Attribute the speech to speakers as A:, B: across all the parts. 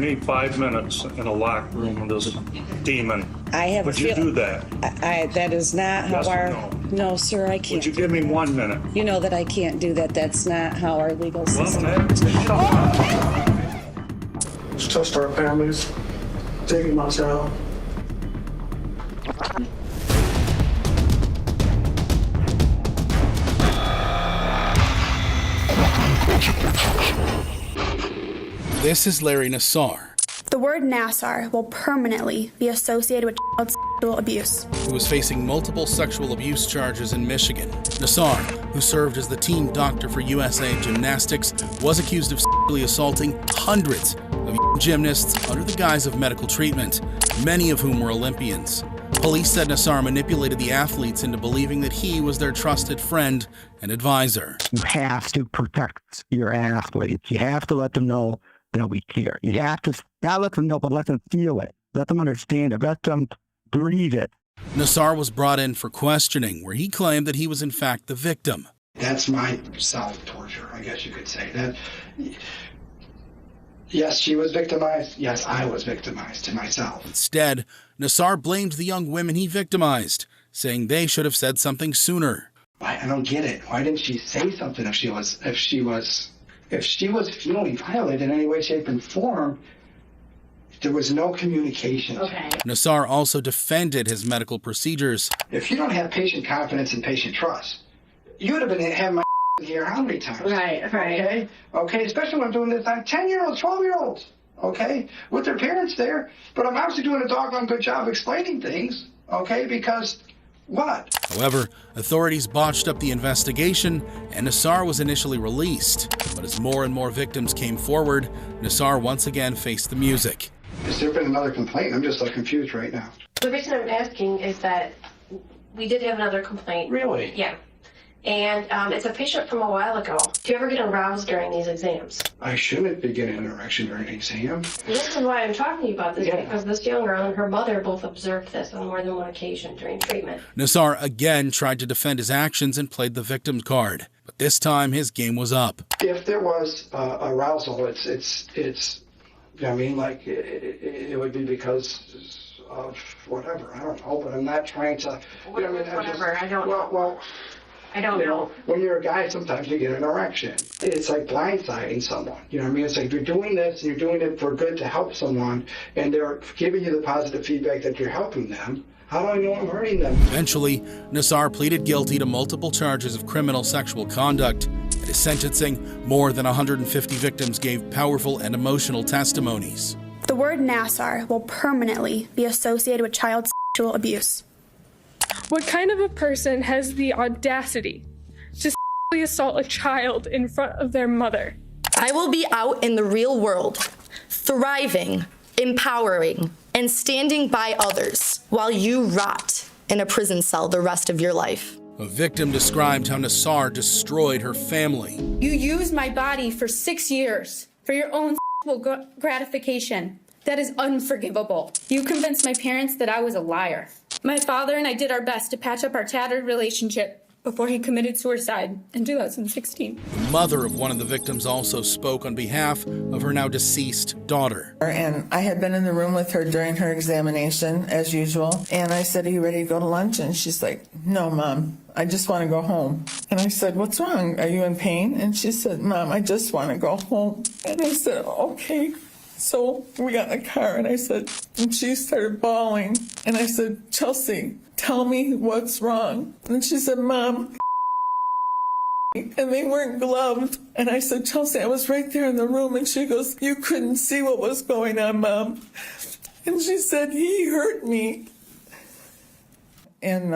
A: me 5 minutes in a locked room with this demon.
B: I have
A: Would you do that?
B: That is not
A: Yes
B: how
A: or
B: our...
A: no?
B: No, sir, I can't.
A: Would you give me 1 minute?
B: You know that I can't do that. That's not how our legal system...
C: It's touched our families, taking my child.
D: This is Larry Nassar,
E: The word Nassar will permanently be associated with child sexual abuse.
D: who was facing multiple sexual abuse charges in Michigan. Nassar, who served as the team doctor for USA Gymnastics, was accused of sexually assaulting hundreds of gymnasts under the guise of medical treatment, many of whom were Olympians. Police said Nassar manipulated the athletes into believing that he was their trusted friend and advisor.
F: You have to protect your athletes. You have to let them know that we care. You have to not let them know, but let them feel it. Let them understand it. Let them breathe it.
D: Nassar was brought in for questioning, where he claimed that he was in fact the victim.
C: That's my self-torture, I guess you could say. That. Yes, she was victimized. Yes, I was victimized to myself.
D: Instead, Nassar blamed the young women he victimized, saying they should have said something sooner.
C: I don't get it. Why didn't she say something if she was feeling violated in any way, shape, and form? There was no communication.
E: Okay.
D: Nassar also defended his medical procedures.
C: If you don't have patient confidence and patient trust, you would have been having my here how many times?
E: Right.
C: Okay, especially when I'm doing this on 10-year-olds, 12-year-olds, okay, with their parents there. But I'm obviously doing a doggone good job explaining things, okay, because what?
D: However, authorities botched up the investigation, and Nassar was initially released. But as more and more victims came forward, Nassar once again faced the music.
C: Has there been another complaint? I'm just so confused right now.
G: The reason I'm asking is that we did have another complaint.
C: Really?
G: Yeah. And it's a patient from a while ago. Do you ever get aroused during these exams?
C: I shouldn't be getting an erection during an exam.
G: This is why I'm talking to you about this,
C: Yeah.
G: because this young girl and her mother both observed this on more than one occasion during treatment.
D: Nassar again tried to defend his actions and played the victim card. But this time, his game was up.
C: If there was arousal, it's I mean, like, it would be because of whatever. I don't know, but I'm not trying to...
G: Whatever, I don't know.
C: Well,
G: I don't know.
C: When you're a guy, sometimes you get an erection. It's like blindsiding someone. You know what I mean? It's like you're doing this, and you're doing it for good to help someone, and they're giving you the positive feedback that you're helping them. How do I know I'm hurting them?
D: Eventually, Nassar pleaded guilty to multiple charges of criminal sexual conduct. At his sentencing, more than 150 victims gave powerful and emotional testimonies.
E: The word Nassar will permanently be associated with child sexual abuse.
H: What kind of a person has the audacity to sexually assault a child in front of their mother?
I: I will be out in the real world, thriving, empowering, and standing by others while you rot in a prison cell the rest of your life.
D: A victim described how Nassar destroyed her family.
J: You used my body for 6 years for your own sexual gratification. That is unforgivable. You convinced my parents that I was a liar. My father and I did our best to patch up our tattered relationship before he committed suicide in 2016.
D: The mother of one of the victims also spoke on behalf of her now deceased daughter.
K: And I had been in the room with her during her examination, as usual. And I said, "Are you ready to go to lunch?" And she's like, "No, Mom, I just want to go home." And I said, "What's wrong? Are you in pain?" And she said, "Mom, I just want to go home." And I said, "Okay." So we got in the car, and I said, and she started bawling. And I said, "Chelsea, tell me what's wrong." And she said, "Mom," and they weren't gloved. And I said, "Chelsea, I was right there in the room." And she goes, "You couldn't see what was going on, Mom." And she said, "He hurt me." In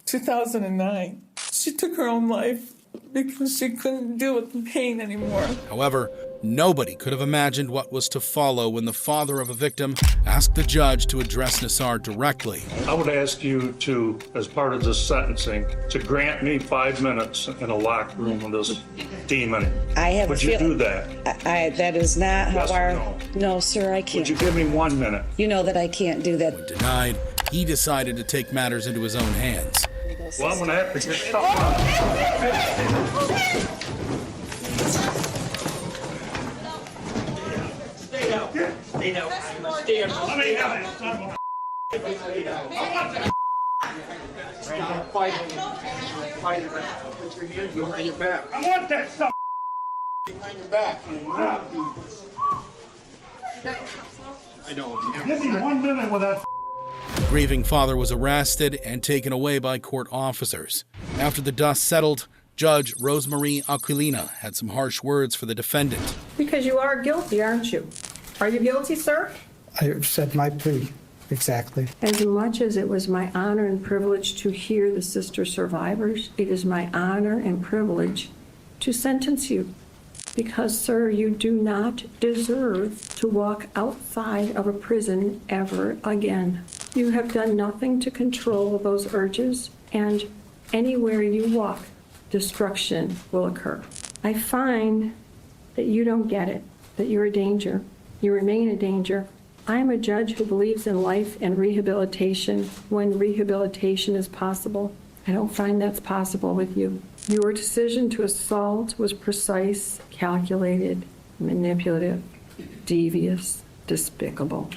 K: 2009, she took her own life because she couldn't deal with the pain anymore.
D: However, nobody could have imagined what was to follow when the father of a victim asked the judge to address Nassar directly.
A: I would ask you to, as part of this sentencing, to grant me 5 minutes in a locked room with this demon. Would you do that?
B: That is not how
A: Yes or
B: our...
A: no?
B: No, sir, I can't.
A: Would you give me 1 minute?
B: You know that I can't do that.
D: When denied, he decided to take matters into his own hands.
A: Well, I'm going to have to get stuff. Stay out. want that stuff behind your back. I know. Give me 1 minute with that.
D: The grieving father was arrested and taken away by court officers. After the dust settled, Judge Rosemarie Aquilina had some harsh words for the defendant.
L: Because you are guilty, aren't you? Are you guilty, sir?
M: I said my plea, exactly.
L: As much as it was my honor and privilege to hear the sister survivors, it is my honor and privilege to sentence you. Because, sir, you do not deserve to walk outside of a prison ever again. You have done nothing to control those urges, and anywhere you walk, destruction will occur. I find that you don't get it, that you're a danger. You remain a danger. I am a judge who believes in life and rehabilitation when rehabilitation is possible. I don't find that's possible with you. Your decision to assault was precise, calculated, manipulative, devious, despicable.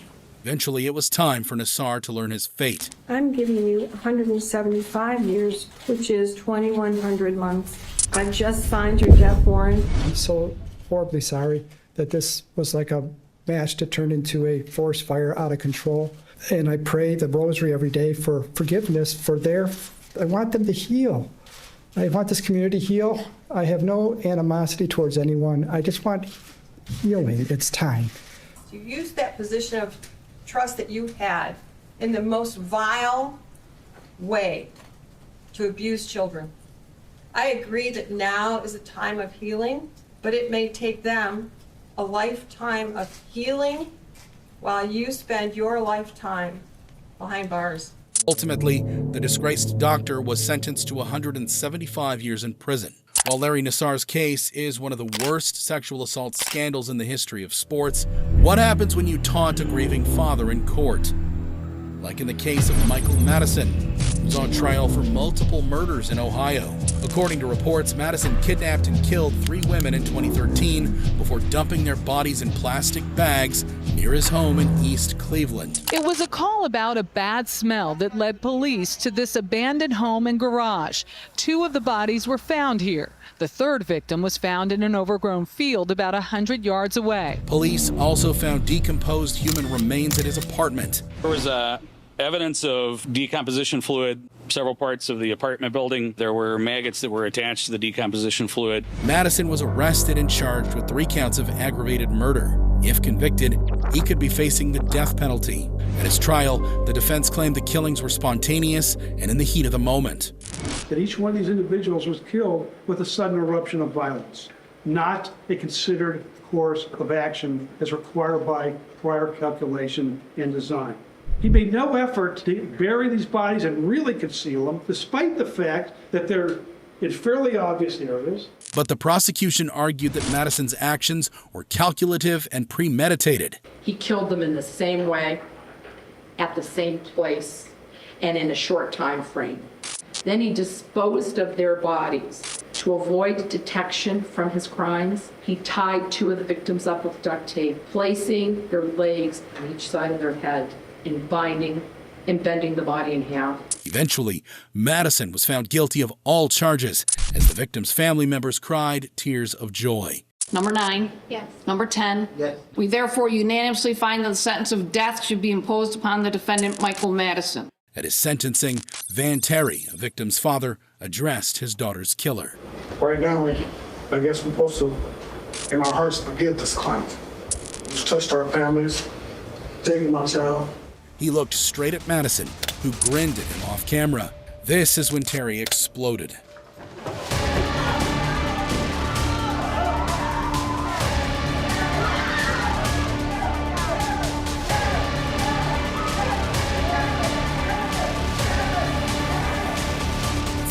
D: Eventually, it was time for Nassar to learn his fate.
L: I'm giving you 175 years, which is 2,100 months. I just signed your death warrant.
M: I'm so horribly sorry that this was like a match that turned into a forest fire out of control. And I pray the rosary every day for forgiveness for I want them to heal. I want this community to heal. I have no animosity towards anyone. I just want healing. It's time.
L: You used that position of trust that you had in the most vile way to abuse children. I agree that now is a time of healing, but it may take them a lifetime of healing while you spend your lifetime behind bars.
D: Ultimately, the disgraced doctor was sentenced to 175 years in prison. While Larry Nassar's case is one of the worst sexual assault scandals in the history of sports, what happens when you taunt a grieving father in court? Like in the case of Michael Madison, who was on trial for multiple murders in Ohio. According to reports, Madison kidnapped and killed 3 women in 2013 before dumping their bodies in plastic bags near his home in East Cleveland.
N: It was a call about a bad smell that led police to this abandoned home and garage. 2 of the bodies were found here. The 3rd victim was found in an overgrown field about 100 yards away.
D: Police also found decomposed human remains at his apartment.
O: There was evidence of decomposition fluid, several parts of the apartment building. There were maggots that were attached to the decomposition fluid.
D: Madison was arrested and charged with 3 counts of aggravated murder. If convicted, he could be facing the death penalty. At his trial, the defense claimed the killings were spontaneous and in the heat of the moment.
P: That each one of these individuals was killed with a sudden eruption of violence, not a considered course of action as required by prior calculation and design. He made no effort to bury these bodies and really conceal them, despite the fact that they're in fairly obvious areas.
D: But the prosecution argued that Madison's actions were calculative and premeditated.
Q: He killed them in the same way, at the same place, and in a short time frame. Then he disposed of their bodies. To avoid detection from his crimes, he tied 2 of the victims up with duct tape, placing their legs on each side of their head and binding and bending the body in half.
D: Eventually, Madison was found guilty of all charges as the victims' family members cried tears of joy.
R: Number 9.
Q: Yes.
R: Number 10.
M: Yes.
R: We therefore unanimously find that the sentence of death should be imposed upon the defendant, Michael Madison.
D: At his sentencing, Van Terry, a victim's father, addressed his daughter's killer.
S: Right now, I guess we're supposed to, in our hearts, forgive this crime. It's touched our families, taking my child.
D: He looked straight at Madison, who grinned at him off camera. This is when Terry exploded.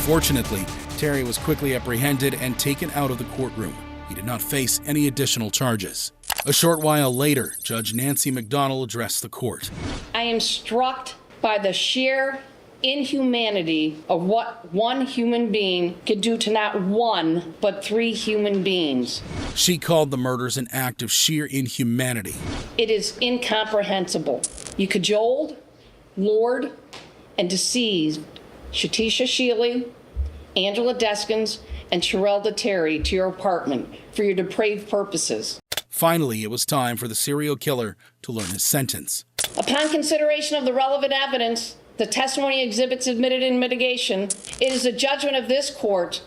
D: Fortunately, Terry was quickly apprehended and taken out of the courtroom. He did not face any additional charges. A short while later, Judge Nancy McDonnell addressed the court.
Q: I am struck by the sheer
R: inhumanity of what one human being could do to not one, but 3 human beings.
D: She called the murders an act of sheer inhumanity.
R: It is incomprehensible. You cajoled, lured, and deceived Shatisha Shealy, Angela Deskins, and Sherelda Terry to your apartment for your depraved purposes.
D: Finally, it was time for the serial killer to learn his sentence.
R: Upon consideration of the relevant evidence, the testimony exhibits admitted in mitigation, it is the judgment of this court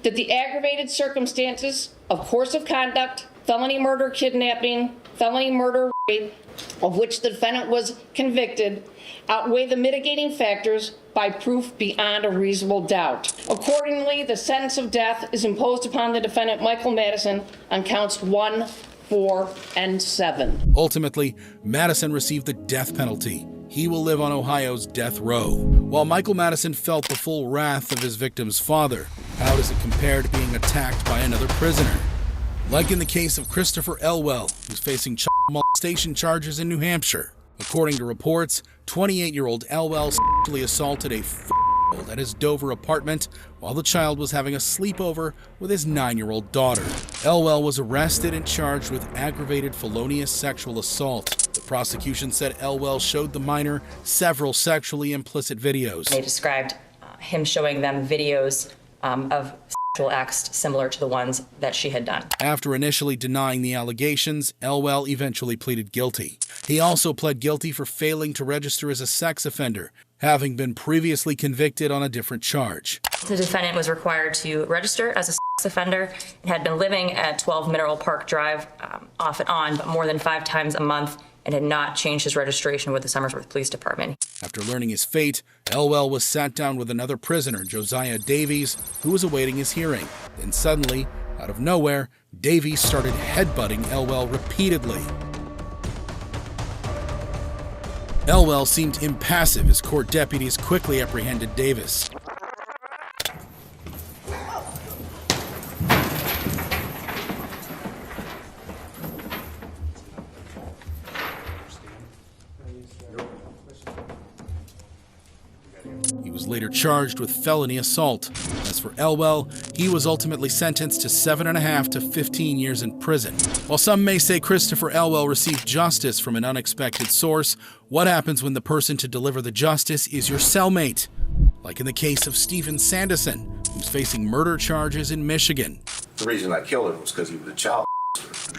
R: that the aggravated circumstances of course of conduct, felony murder, kidnapping, felony murder, rape, of which the defendant was convicted, outweigh the mitigating factors by proof beyond a reasonable doubt. Accordingly, the sentence of death is imposed upon the defendant, Michael Madison, on counts 1, 4, and 7.
D: Ultimately, Madison received the death penalty. He will live on Ohio's death row. While Michael Madison felt the full wrath of his victim's father, how does it compare to being attacked by another prisoner? Like in the case of Christopher Elwell, who's facing child molestation charges in New Hampshire. According to reports, 28-year-old Elwell sexually assaulted a 4-year-old at his Dover apartment while the child was having a sleepover with his 9-year-old daughter. Elwell was arrested and charged with aggravated felonious sexual assault. The prosecution said Elwell showed the minor several sexually implicit videos.
T: They described him showing them videos of sexual acts similar to the ones that she had done.
D: After initially denying the allegations, Elwell eventually pleaded guilty. He also pled guilty for failing to register as a sex offender, having been previously convicted on a different charge.
T: The defendant was required to register as a sex offender and had been living at 12 Mineral Park Drive off and on, but more than 5 times a month, and had not changed his registration with the Somersworth Police Department.
D: After learning his fate, Elwell was sat down with another prisoner, Josiah Davies, who was awaiting his hearing. Then suddenly, out of nowhere, Davies started headbutting Elwell repeatedly. Elwell seemed impassive as court deputies quickly apprehended Davis. He was later charged with felony assault. As for Elwell, he was ultimately sentenced to 7.5 to 15 years in prison. While some may say Christopher Elwell received justice from an unexpected source, what happens when the person to deliver the justice is your cellmate? Like in the case of Stephen Sanderson, who's facing murder charges in Michigan.
U: The reason I killed him was because he was a child.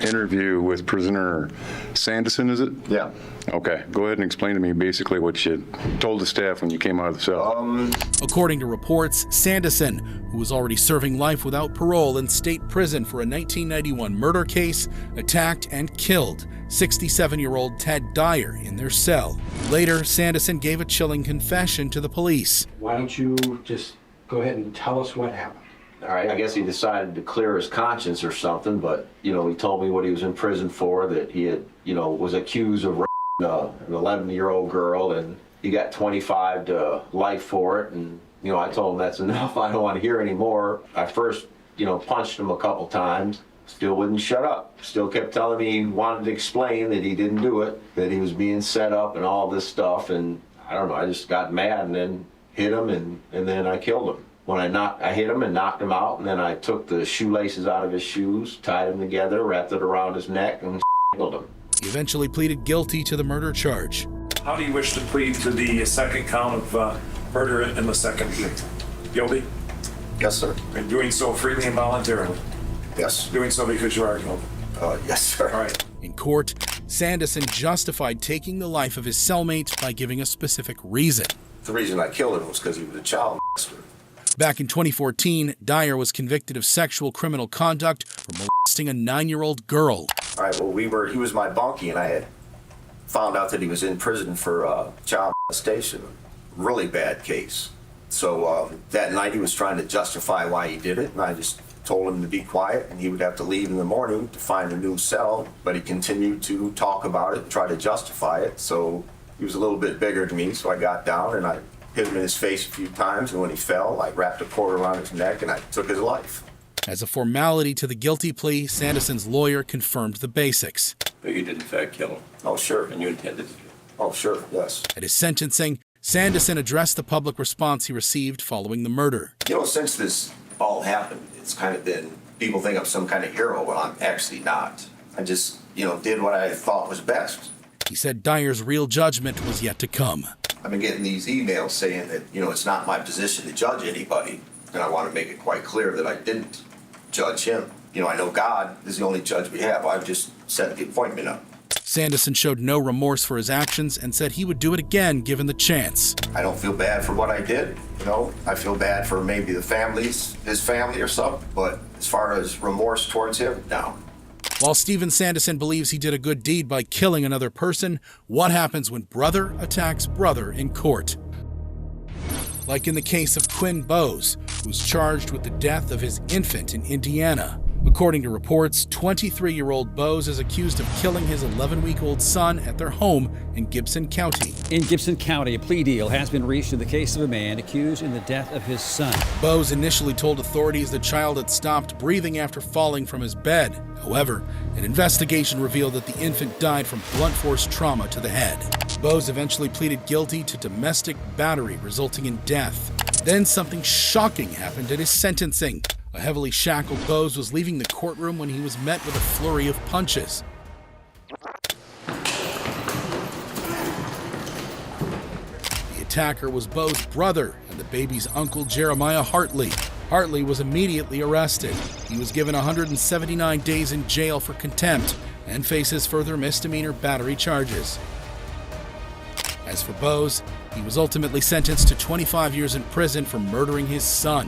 V: Interview with prisoner Sanderson, is it?
U: Yeah.
V: Okay, go ahead and explain to me basically what you told the staff when you came out of the cell.
D: According to reports, Sanderson, who was already serving life without parole in state prison for a 1991 murder case, attacked and killed 67-year-old Ted Dyer in their cell. Later, Sanderson gave a chilling confession to the police.
W: Why don't you just go ahead and tell us what happened?
U: All right, I guess he decided to clear his conscience or something, but, he told me what he was in prison for, that he had, was accused of raping an 11-year-old girl, and he got 25 to life for it, and, I told him that's enough, I don't want to hear any more. I first, punched him a couple times, still wouldn't shut up, still kept telling me he wanted to explain that he didn't do it, that he was being set up and all this stuff, and I don't know, I just got mad and then hit him, and then I killed him. When I hit him and knocked him out, and then I took the shoelaces out of his shoes, tied them together, wrapped it around his neck, and killed him.
D: He eventually pleaded guilty to the murder charge.
X: How do you wish to plead to the second count of murder in the second victim? Guilty?
U: Yes, sir.
X: And doing so freely and voluntarily?
U: Yes.
X: Doing so because you are guilty?
U: Yes, sir.
X: All right.
D: In court, Sanderson justified taking the life of his cellmate by giving a specific reason.
U: The reason I killed him was because he was a child molester.
D: Back in 2014, Dyer was convicted of sexual criminal conduct for molesting a 9-year-old girl.
U: All right, well, he was my bunkie, and I had found out that he was in prison for child molestation. Really bad case. So that night he was trying to justify why he did it, and I just told him to be quiet, and he would have to leave in the morning to find a new cell, but he continued to talk about it and try to justify it. So he was a little bit bigger than me, so I got down and I hit him in his face a few times, and when he fell, I wrapped a cord around his neck and I took his life.
D: As a formality to the guilty plea, Sanderson's lawyer confirmed the basics.
U: But you did in fact kill him? Oh, sure.
X: And you intended to?
U: Oh, sure, yes.
D: At his sentencing, Sanderson addressed the public response he received following the murder.
C: You know, since this all happened, it's kind of been, people think I'm some kind of hero, but I'm actually not. I just, did what I thought was best.
D: He said Dyer's real judgment was yet to come.
C: I've been getting these emails saying that, it's not my position to judge anybody, and I want to make it quite clear that I didn't judge him. I know God is the only judge we have. I've just set the appointment up.
D: Sanderson showed no remorse for his actions and said he would do it again given the chance.
C: I don't feel bad for what I did. I feel bad for maybe his family or something, but as far as remorse towards him, no.
D: While Stephen Sanderson believes he did a good deed by killing another person, what happens when brother attacks brother in court? Like in the case of Quinn Bowes, who was charged with the death of his infant in Indiana. According to reports, 23-year-old Bowes is accused of killing his 11-week-old son at their home in Gibson County.
E: In Gibson County, a plea deal has been reached in the case of a man accused in the death of his son.
D: Bowes initially told authorities the child had stopped breathing after falling from his bed. However, an investigation revealed that the infant died from blunt force trauma to the head. Bowes eventually pleaded guilty to domestic battery, resulting in death. Then something shocking happened at his sentencing. A heavily shackled Bowes was leaving the courtroom when he was met with a flurry of punches. The attacker was Bowes' brother and the baby's uncle, Jeremiah Hartley. Hartley was immediately arrested. He was given 179 days in jail for contempt and faces further misdemeanor battery charges. As for Bowes, he was ultimately sentenced to 25 years in prison for murdering his son.